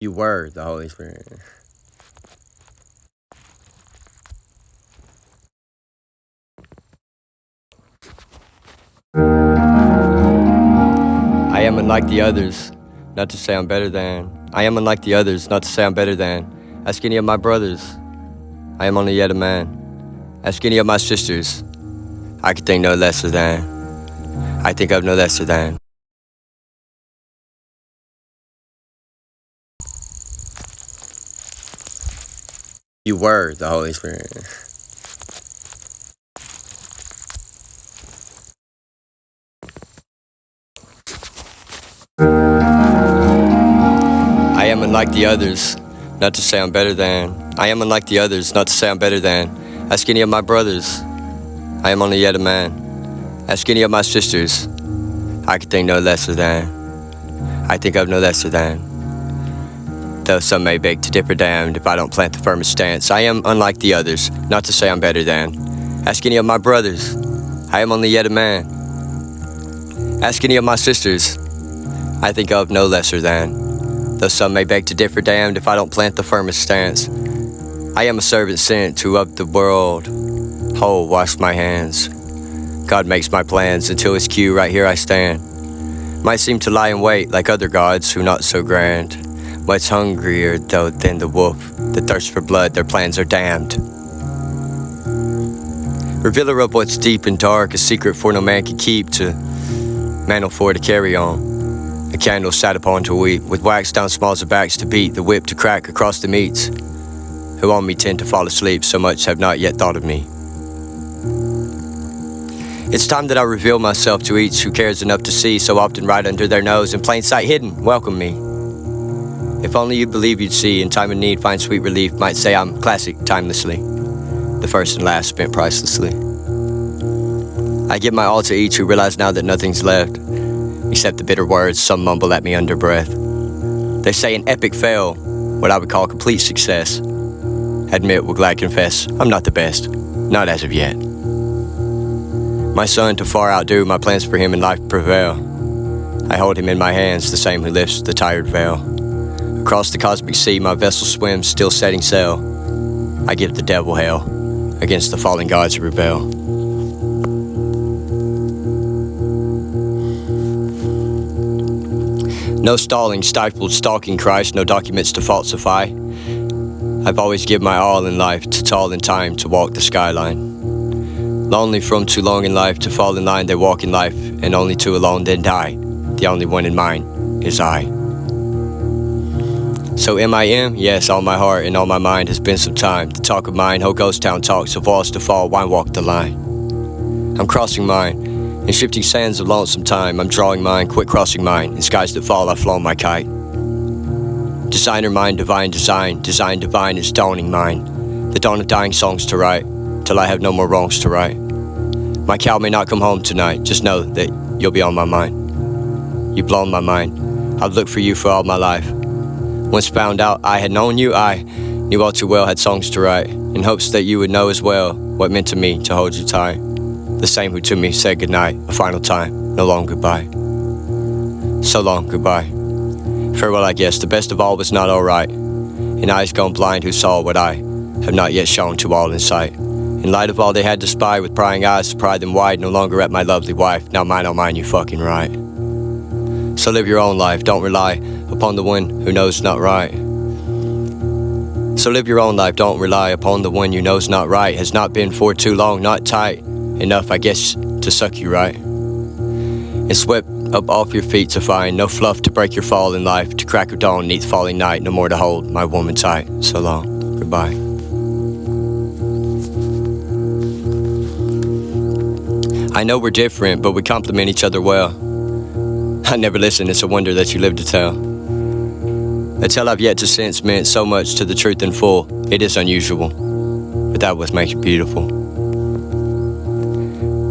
You were the Holy Spirit. I am unlike the others, not to say I'm better than. I am unlike the others, not to say I'm better than. Ask any of my brothers, I am only yet a man. Ask any of my sisters, I could think no lesser than. I think of no lesser than. You were the Holy Spirit. I am unlike the others, not to say I'm better than. I am unlike the others, not to say I'm better than. Ask any of my brothers, I am only yet a man. Ask any of my sisters, I could think no lesser than. I think of no lesser than. Though some may beg to differ, damned if I don't plant the firmest stance. I am unlike the others, not to say I'm better than. Ask any of my brothers, I am only yet a man. Ask any of my sisters, I think of no lesser than. Though some may beg to differ, damned if I don't plant the firmest stance. I am a servant sent to of the world whole wash my hands. God makes my plans, until his cue right here I stand. Might seem to lie in wait like other gods who not so grand. Much hungrier though than the wolf, the thirst for blood, their plans are damned. Revealer of what's deep and dark, a secret for no man can keep, to mantle for to carry on. A candle sat upon to weep, with wax down smalls of backs to beat, the whip to crack across the meats. Who on me tend to fall asleep, so much have not yet thought of me. It's time that I reveal myself to each who cares enough to see, so often right under their nose, in plain sight hidden, welcome me. If only you'd believe you'd see, in time of need find sweet relief, might say I'm classic timelessly, the first and last spent pricelessly. I give my all to each who realize now that nothing's left, except the bitter words some mumble at me under breath. They say an epic fail, what I would call complete success. Admit, will glad confess, I'm not the best, not as of yet. My son to far outdo my plans for him in life prevail. I hold him in my hands, the same who lifts the tired veil. Across the cosmic sea my vessel swims, still setting sail. I give the devil hell, against the fallen gods who rebel. No stalling, stifled, stalking Christ, no documents to falsify. I've always given my all in life, to tall in time, to walk the skyline. Lonely from too long in life, to fall in line, they walk in life, and only two alone then die. The only one in mine is I. So M-I-M, yes, all my heart and all my mind has been some time. The talk of mine, whole ghost town talks of walls to fall, why walk the line? I'm crossing mine, in shifting sands of lonesome time. I'm drawing mine, quit crossing mine, in skies that fall I've flown my kite. Designer mind, divine design, design divine is dawning mine. The dawn of dying songs to write, till I have no more wrongs to right. My cow may not come home tonight, just know that you'll be on my mind. You've blown my mind, I've looked for you for all my life. Once found out I had known you, I knew all too well, had songs to write, in hopes that you would know as well what it meant to me to hold you tight. The same who to me said goodnight, a final time, no long goodbye. So long goodbye. Farewell, I guess, the best of all was not alright. And eyes gone blind who saw what I have not yet shown to all in sight. In light of all they had to spy, with prying eyes to pry them wide, no longer at my lovely wife, now mine, oh mine, you fucking right. So live your own life, don't rely upon the one who knows not right. So live your own life, don't rely upon the one you know's not right. Has not been for too long, not tight enough, I guess, to suck you right. And swept up off your feet to find no fluff to break your fall in life, to crack of dawn neath falling night, no more to hold my woman tight. So long, goodbye. I know we're different, but we complement each other well. I never listened, it's a wonder that you live to tell. A tale I've yet to sense meant so much to the truth in full. It is unusual, but that what makes it beautiful.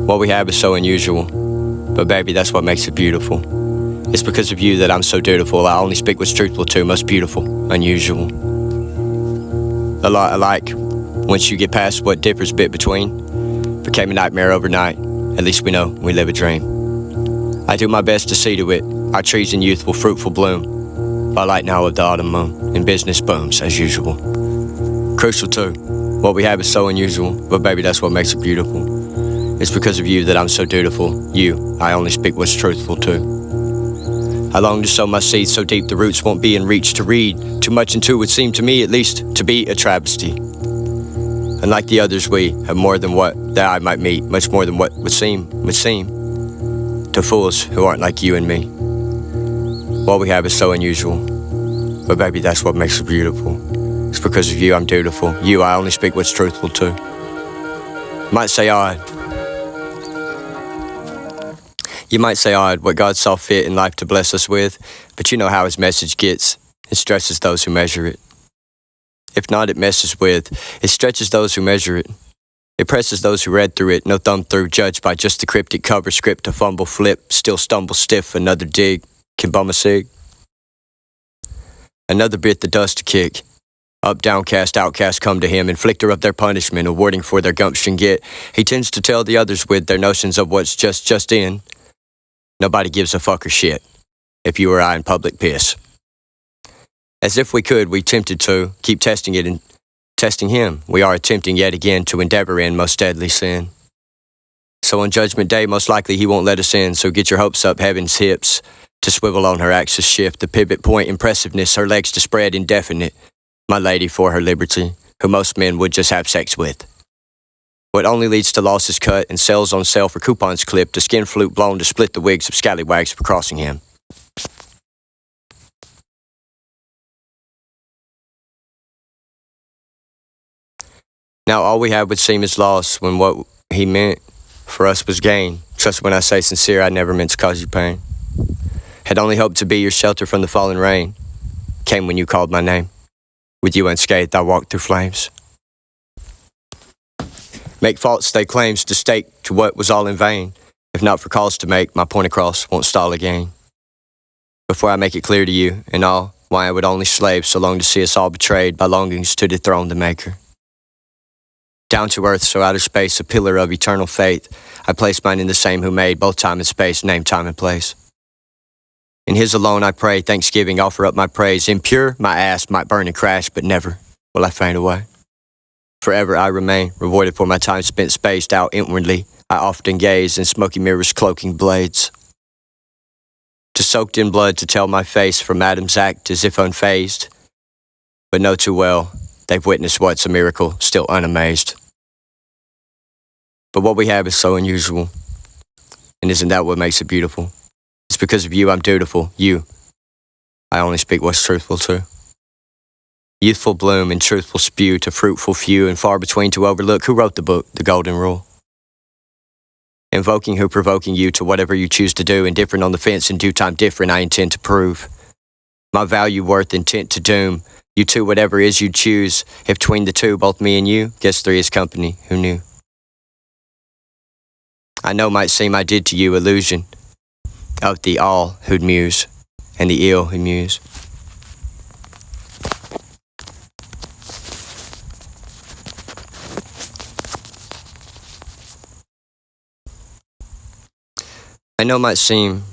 What we have is so unusual, but baby, that's what makes it beautiful. It's because of you that I'm so dutiful. I only speak what's truthful too, most beautiful, unusual. A lot alike, once you get past what differs bit between, became a nightmare overnight. At least we know we live a dream. I do my best to see to it, our trees in youthful, fruitful bloom, by light now of the autumn moon. and business booms as usual. Crucial too. What we have is so unusual, but baby, that's what makes it beautiful. It's because of you that I'm so dutiful. You, I only speak what's truthful too. I long to sow my seeds so deep the roots won't be in reach to read too much into would seem to me, at least, to be a travesty. Unlike the others, we have more than what that I might meet, much more than what would seem to fools who aren't like you and me. What we have is so unusual, but baby, that's what makes it beautiful. It's because of you I'm dutiful. You, I only speak what's truthful too. Might say odd. You might say odd what God saw fit in life to bless us with, but you know how his message gets. It stresses those who measure it. If not, it messes with. It stretches those who measure it. It presses those who read through it. No thumb through, judged by just the cryptic cover script. A fumble, flip, still stumble stiff. Another dig, can bum a sig. Another bit the dust to kick. Up, downcast, outcast come to him, inflictor of their punishment, awarding for their gumption get. He tends to tell the others with their notions of what's just in. Nobody gives a fuck or shit if you or I in public piss. As if we could, we tempted to keep testing it and testing him. We are attempting yet again to endeavor in most deadly sin. So on Judgment Day, most likely he won't let us in, so get your hopes up, heaven's hips to swivel on her axis shift, the pivot point impressiveness, her legs to spread indefinite. My lady for her liberty, who most men would just have sex with. What only leads to losses cut and sales on sale for coupons clipped, a skin flute blown to split the wigs of scallywags for crossing him. Now all we had would seem as loss when what he meant for us was gain. Trust when I say sincere, I never meant to cause you pain. Had only hoped to be your shelter from the falling rain. Came when you called my name. With you unscathed, I walked through flames. Make faults, stay claims to stake to what was all in vain. If not for calls to make, my point across won't stall again. Before I make it clear to you, and all, why I would only slave so long to see us all betrayed by longings to dethrone the Maker. Down to earth, so outer space, a pillar of eternal faith, I place mine in the same who made both time and space, name, time, and place. In his alone I pray, thanksgiving, offer up my praise. Impure, my ass might burn and crash, but never will I faint away. Forever I remain, rewarded for my time spent spaced out inwardly. I often gaze in smoky mirrors cloaking blades. To soaked in blood to tell my face from Adam's act as if unfazed. But know too well, they've witnessed what's a miracle, still unamazed. But what we have is so unusual. And isn't that what makes it beautiful? It's because of you I'm dutiful. You, I only speak what's truthful too. Youthful bloom and truthful spew to fruitful few and far between to overlook. Who wrote the book, The Golden Rule? Invoking who provoking you to whatever you choose to do. Indifferent on the fence in due time different I intend to prove. My value worth intent to doom. You two whatever is you choose. If between the two, both me and you, guess three is company, who knew? I know might seem I did to you illusion of the all who'd muse, and the ill who muse. I know might seem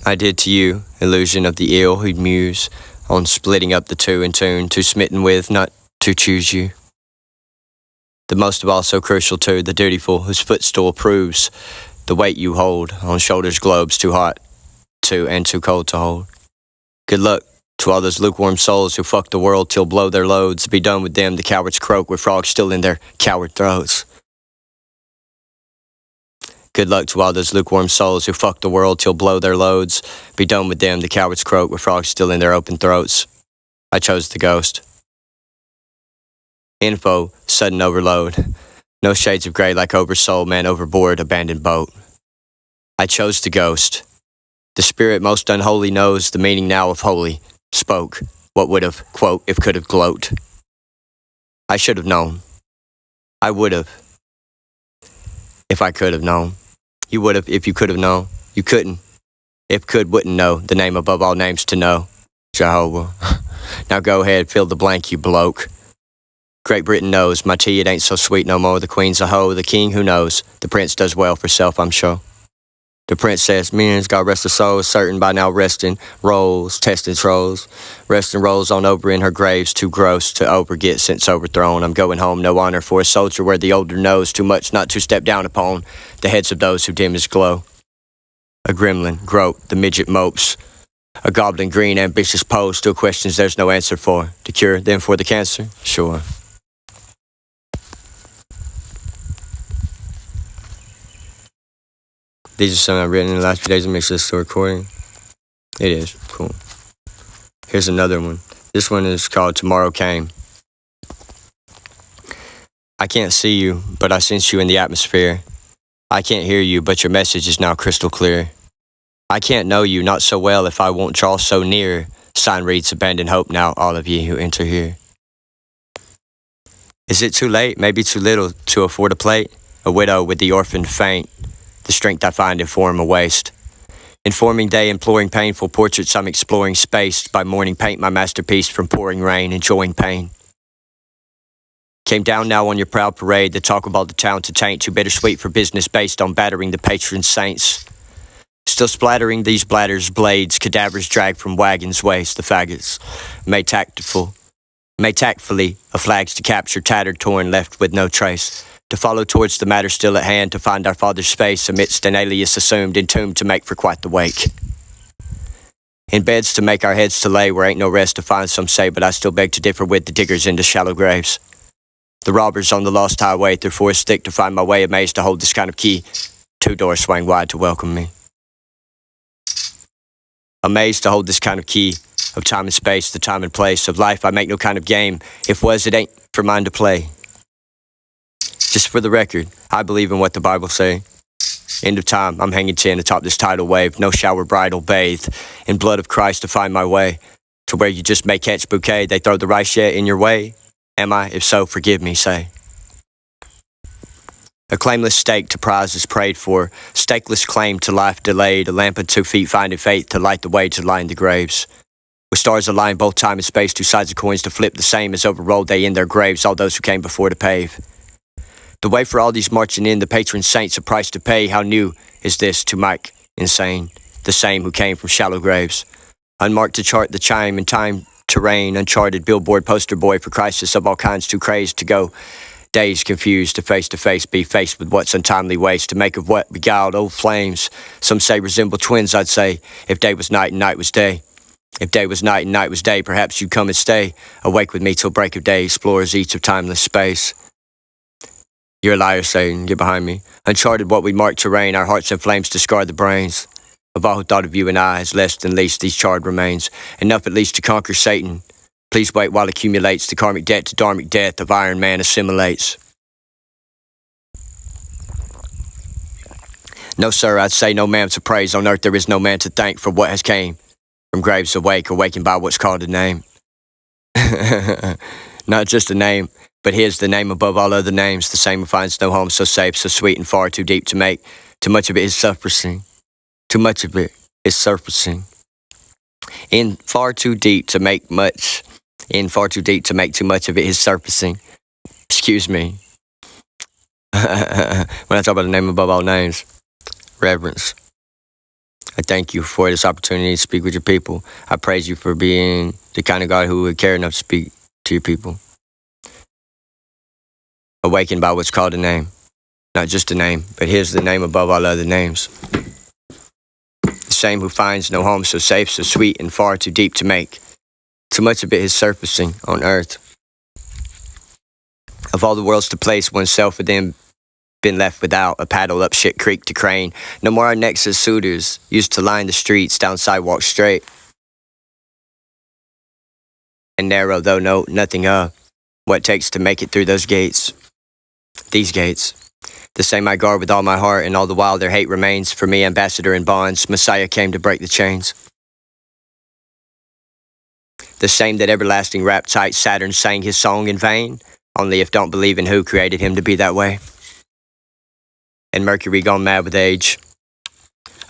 I did to you illusion of the ill who'd muse on splitting up the two in tune, too smitten with not to choose you. The most of all so crucial too, the dutiful whose footstool proves the weight you hold on shoulders globes too hot to and too cold to hold. Good luck to all those lukewarm souls who fuck the world till blow their loads. Be done with them, the cowards croak with frogs still in their coward throats. Good luck to all those lukewarm souls who fuck the world till blow their loads. Be done with them, the cowards croak with frogs still in their open throats. I chose the ghost. Info, sudden overload. No shades of grey like oversoul, man overboard, abandoned boat. I chose the ghost. The spirit most unholy knows the meaning now of holy. Spoke what would have, quote, if could have gloat. I should have known. I would have. If I could have known. You would have if you could have known. You couldn't. If could, wouldn't know. The name above all names to know. Jehovah. Now go ahead, fill the blank, you bloke. Great Britain knows my tea, it ain't so sweet no more. The queen's a hoe, the king, who knows? The prince does well for self, I'm sure. The princess, millions, God rest her soul, certain by now resting, rolls, testing trolls. Resting rolls on over in her graves, too gross to overget since overthrown. I'm going home, no honor for a soldier where the older knows too much not to step down upon the heads of those who dim his glow. A gremlin, grope, the midget mopes. A goblin green, ambitious pose, still questions there's no answer for. The cure, then for the cancer? Sure. These are some I've written in the last few days of mixed this to recording. It is. Cool. Here's another one. This one is called Tomorrow Came. I can't see you, but I sense you in the atmosphere. I can't hear you, but your message is now crystal clear. I can't know you, not so well if I won't draw so near. Sign reads, abandon hope now, all of ye who enter here. Is it too late, maybe too little, to afford a plate? A widow with the orphan faint. The strength I find in form a waste. Informing day, imploring painful portraits I'm exploring, spaced by morning paint my masterpiece from pouring rain, enjoying pain. Came down now on your proud parade, the talk of all the town to taint, too bittersweet for business based on battering the patron saints. Still splattering these bladders, blades, cadavers dragged from wagons' waste, the faggots. Made tactfully, a flags to capture, tattered, torn, left with no trace. To follow towards the matter still at hand, to find our Father's space amidst an alias assumed, entombed to make for quite the wake. In beds to make our heads to lay, where ain't no rest to find, some say, but I still beg to differ with the diggers into shallow graves. The robbers on the lost highway through forest thick to find my way, amazed to hold this kind of key. 2 doors swang wide to welcome me. Amazed to hold this kind of key of time and space, the time and place of life. I make no kind of game. If was, it ain't for mine to play. Just for the record, I believe in what the Bible say. End of time, I'm hanging 10 atop this tidal wave. No shower bridal, bathe in blood of Christ to find my way to where you just may catch bouquet. They throw the rice yet in your way. Am I? If so, forgive me, say. A claimless stake to prizes prayed for, stakeless claim to life delayed, a lamp and 2 feet finding faith to light the way to line the graves. With stars aligned both time and space, 2 sides of coins to flip the same as overrolled they in their graves, all those who came before to pave. The way for all these marching in, the patron saints a price to pay, how new is this to Mike insane, the same who came from shallow graves. Unmarked to chart the chime in time to reign, uncharted billboard poster boy for crisis of all kinds too crazed to go. Days confused to face, be faced with what's untimely waste, to make of what beguiled old flames. Some say resemble twins, I'd say, if day was night and night was day. If day was night and night was day, perhaps you'd come and stay, awake with me till break of day, explorers each of timeless space. You're a liar, Satan, get behind me. Uncharted what we marked terrain, our hearts in flames discard the brains. Of all who thought of you and I as less than least these charred remains, enough at least to conquer Satan. Please wait while accumulates the karmic debt to dharmic death of Iron Man assimilates. No, sir, I'd say no man to praise. On earth there is no man to thank for what has came. From graves awake, awakened by what's called a name. Not just a name, but his, the name above all other names. The same who finds no home so safe, so sweet and far too deep to make. Too much of it is surfacing. Too much of it is surfacing. In far too deep to make much. In far too deep to make too much of it is surfacing. Excuse me. When I talk about the name above all names, reverence. I thank you for this opportunity to speak with your people. I praise you for being the kind of God who would care enough to speak to your people. Awakened by what's called a name. Not just a name, but here's the name above all other names. The same who finds no home so safe, so sweet, and far too deep to make. Too much of it is surfacing on earth. Of all the worlds to place oneself within, been left without a paddle up shit creek to crane. No more our necks as suitors, used to line the streets down sidewalks straight. And narrow, though nothing of what it takes to make it through those gates. These gates. The same I guard with all my heart, and all the while their hate remains. For me, ambassador in bonds, Messiah came to break the chains. The same that everlasting wrapped tight Saturn sang his song in vain, only if don't believe in who created him to be that way. And Mercury gone mad with age.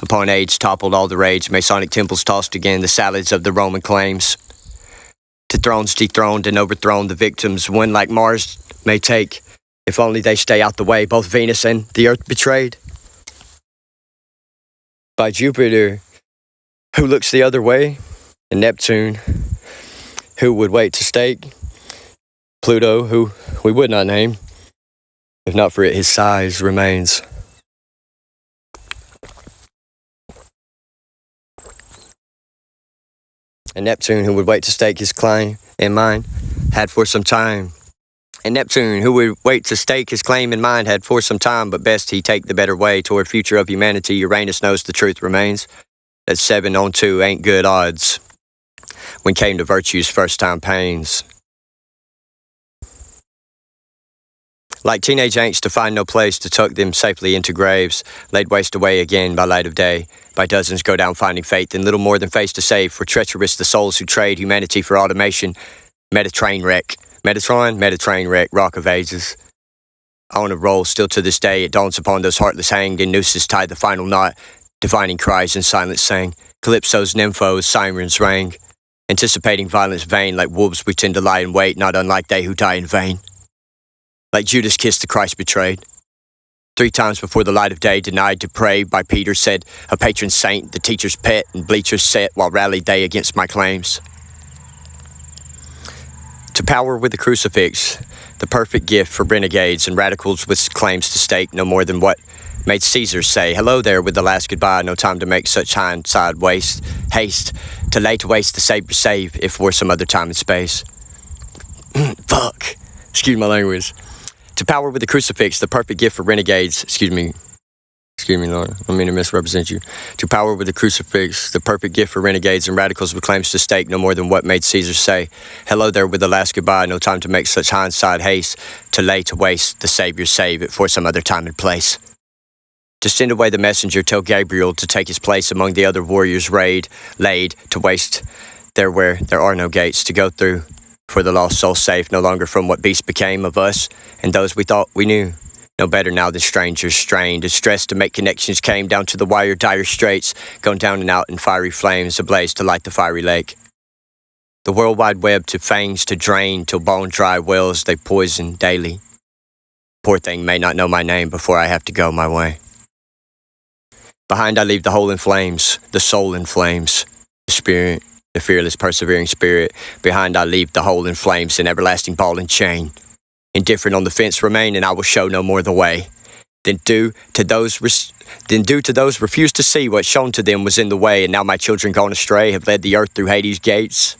Upon age toppled all the rage, Masonic temples tossed again, the salads of the Roman claims. To thrones dethroned and overthrown, the victims one like Mars may take, if only they stay out the way, both Venus and the earth betrayed. by Jupiter, who looks the other way, and Neptune, who would wait to stake, Pluto, who we would not name, if not for it, his size remains. And Neptune, who would wait to stake his claim in mine, had for some time. And Neptune, who would wait to stake his claim in mine, had for some time, but best he take the better way toward future of humanity. Uranus knows the truth remains, that 7 on 2 ain't good odds when came to virtue's first time pains. Like teenage angst to find no place to tuck them safely into graves, laid waste away again by light of day. By dozens go down finding faith in little more than face to save. For treacherous the souls who trade humanity for automation. Meta-train wreck. Metatron, meta-train wreck, rock of ages. On a roll, still to this day, it dawns upon those heartless hanged, in nooses tied the final knot. Divining cries in silence sang. Calypso's nymphos, sirens rang. Anticipating violence vain, like wolves we tend to lie in wait, not unlike they who die in vain. Like Judas kissed the Christ betrayed. 3 times before the light of day, denied to pray by Peter, said, a patron saint, the teacher's pet, and bleachers set, while rallied they against my claims. To power with the crucifix, the perfect gift for renegades and radicals with claims to stake, no more than what made Caesar say, hello there with the last goodbye, no time to make such hindside waste, haste, to lay to waste the Savior save, if for some other time and space. Fuck. Excuse my language. To power with the crucifix, the perfect gift for renegades, excuse me, Lord, I don't mean to misrepresent you. To power with the crucifix, the perfect gift for renegades and radicals with claims to stake, no more than what made Caesar say. Hello there with the last goodbye, no time to make such hindsight haste, to lay to waste the Savior save it for some other time and place. To send away the messenger, tell Gabriel to take his place among the other warriors laid, to waste there where there are no gates, to go through for the lost soul safe, no longer from what beast became of us and those we thought we knew. No better now than strangers strained, distressed to make connections came down to the wire dire straits, gone down and out in fiery flames, ablaze to light the fiery lake. The world wide web to fangs to drain, till bone dry wells they poison daily. Poor thing may not know my name before I have to go my way. Behind I leave the whole in flames, the soul in flames, the spirit, the fearless persevering spirit. Behind I leave the whole in flames, an everlasting ball and chain. Indifferent on the fence remain, and I will show no more the way. Then do to those refuse to see what shown to them was in the way, and now my children gone astray have led the earth through Hades' gates.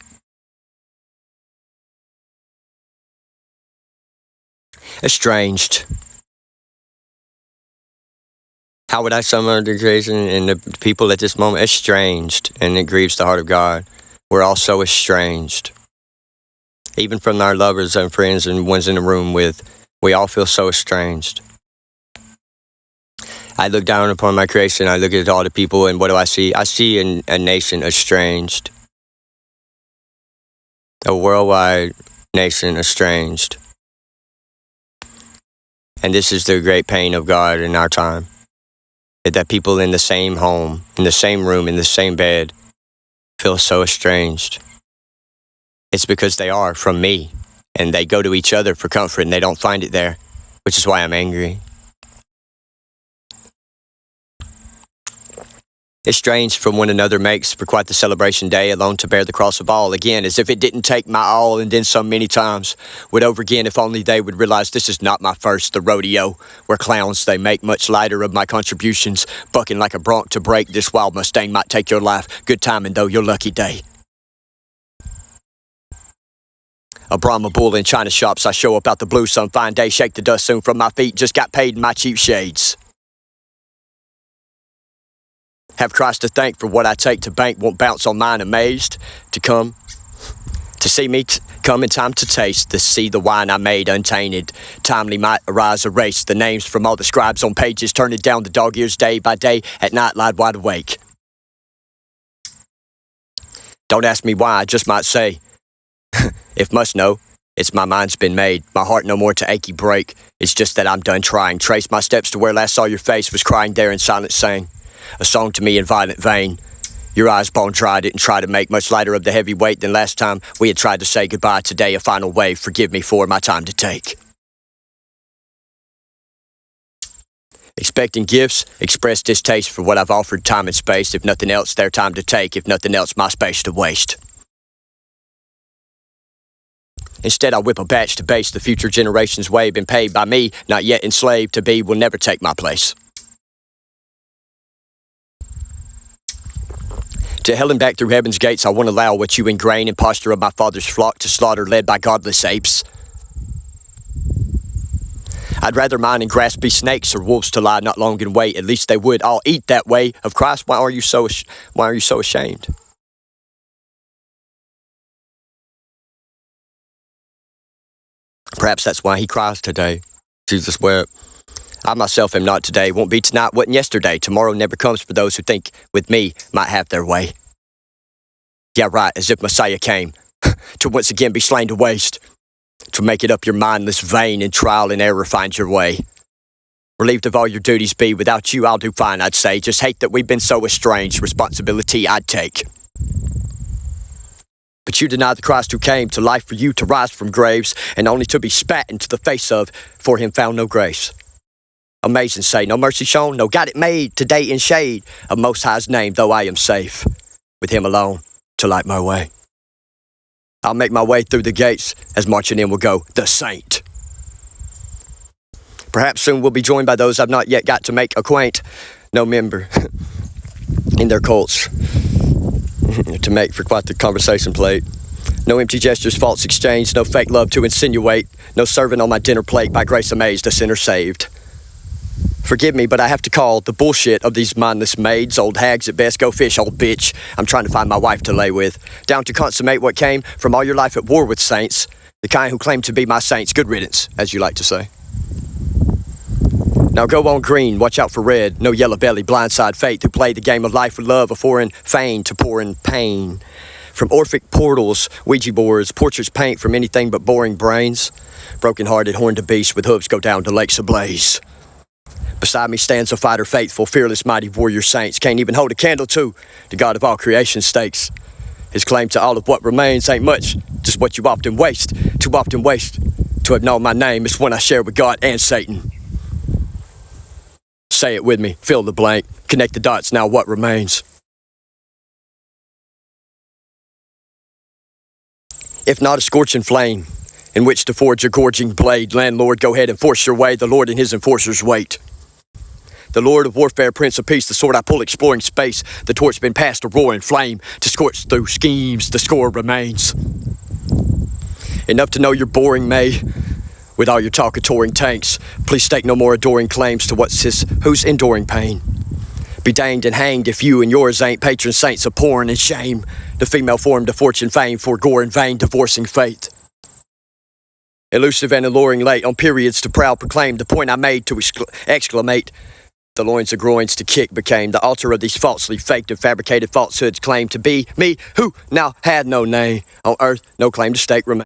Estranged. How would I sum up the creation and the people at this moment? Estranged, and it grieves the heart of God. We're all so estranged. Even from our lovers and friends and ones in the room with, we all feel so estranged. I look down upon my creation, I look at all the people, and what do I see? I see a nation estranged. A worldwide nation estranged. And this is the great pain of God in our time. That people in the same home, in the same room, in the same bed, feel so estranged. It's because they are from me, and they go to each other for comfort, and they don't find it there, which is why I'm angry. Estranged from one another makes for quite the celebration day, alone to bear the cross of all, again, as if it didn't take my all, and then some many times would over again, if only they would realize this is not my first, the rodeo, where clowns they make much lighter of my contributions, bucking like a bronc to break, this wild Mustang might take your life, good timing though, your lucky day. A Brahma bull in China shops, I show up out the blue some fine day, shake the dust soon from my feet, just got paid in my cheap shades. Have Christ to thank for what I take to bank, won't bounce on mine amazed, to see me come in time to taste, to see the wine I made untainted, timely might arise erase, the names from all the scribes on pages, turning down the dog ears day by day, at night lied wide awake. Don't ask me why, I just might say, if must know, it's my mind's been made, my heart no more to achy break, it's just that I'm done trying, trace my steps to where last saw your face, was crying there in silence saying, a song to me in violent vein. Your eyes bone dry, didn't try to make much lighter of the heavy weight than last time we had tried to say goodbye. Today a final wave, forgive me for my time to take. Expecting gifts, express distaste for what I've offered time and space. If nothing else, their time to take. If nothing else, my space to waste. Instead, I whip a batch to base the future generation's way. Been paid by me, not yet enslaved to be, will never take my place. To hell and back through heaven's gates, I won't allow what you ingrain in posture of my father's flock to slaughter, led by godless apes. I'd rather mine and grass be snakes or wolves to lie not long and wait. At least they would all eat that way. Of Christ, why are you so ashamed? Perhaps that's why he cries today. Jesus wept. I myself am not today, won't be tonight, wasn't yesterday. Tomorrow never comes for those who think with me might have their way. Yeah, right, as if Messiah came to once again be slain to waste. To make it up your mindless vein and trial and error find your way. Relieved of all your duties be, without you I'll do fine, I'd say. Just hate that we've been so estranged, responsibility I'd take. But you deny the Christ who came to life for you to rise from graves, and only to be spat into the face of, for him found no grace. Amazing say, no mercy shown, no got it made, today in shade of Most High's name, though I am safe, with him alone to light my way. I'll make my way through the gates, as marching in will go the saint. Perhaps soon we'll be joined by those I've not yet got to make acquaint. No member in their cults to make for quite the conversation plate. No empty gestures, false exchange, no fake love to insinuate, no serving on my dinner plate, by grace amazed, a sinner saved. Forgive me, but I have to call the bullshit of these mindless maids, old hags at best, go fish, old bitch. I'm trying to find my wife to lay with, down to consummate what came from all your life at war with saints, the kind who claim to be my saints. Good riddance, as you like to say. Now go on green, watch out for red, no yellow belly, blindside fate, who play the game of life with love, a foreign feign to pouring pain. From Orphic portals, Ouija boards, portraits paint from anything but boring brains. Broken-hearted, horned beasts with hooves go down to lakes ablaze. Beside me stands a fighter faithful, fearless, mighty warrior saints. Can't even hold a candle to the God of all creation stakes. His claim to all of what remains ain't much, just what you often waste. Too often waste to have known my name is one I share with God and Satan. Say it with me, fill the blank, connect the dots, now what remains? If not a scorching flame, in which to forge a gorging blade, landlord, go ahead and force your way, the Lord and his enforcers wait. The Lord of warfare, Prince of Peace, the sword I pull exploring space, the torch been passed a roaring flame, to scorch through schemes, the score remains. Enough to know you're boring, May, with all your talk of touring tanks. Please stake no more adoring claims to who's enduring pain. Be danged and hanged if you and yours ain't patron saints of porn and shame, the female form to fortune fame, for gore in vain, divorcing fate. Elusive and alluring late, on periods to proud proclaim the point I made to exclamate. The loins of groins to kick became the altar of these falsely faked and fabricated falsehoods, claimed to be me who now had no name on earth, no claim to stake remain.